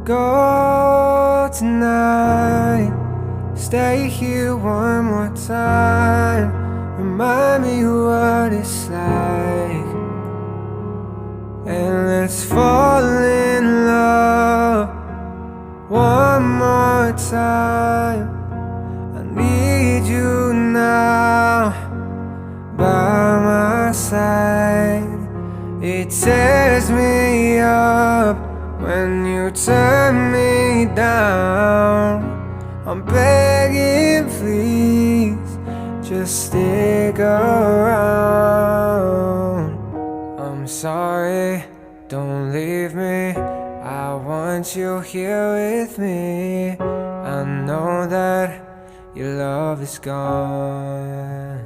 go tonight. Stay here one more time. Remind me what it's like, and let's fall in love one more time. I need you now by my side. It tears me up when you turn me down. I'm begging, please, just stick around. I'm sorry, don't leave me. I want you here with me. I know that your love is gone.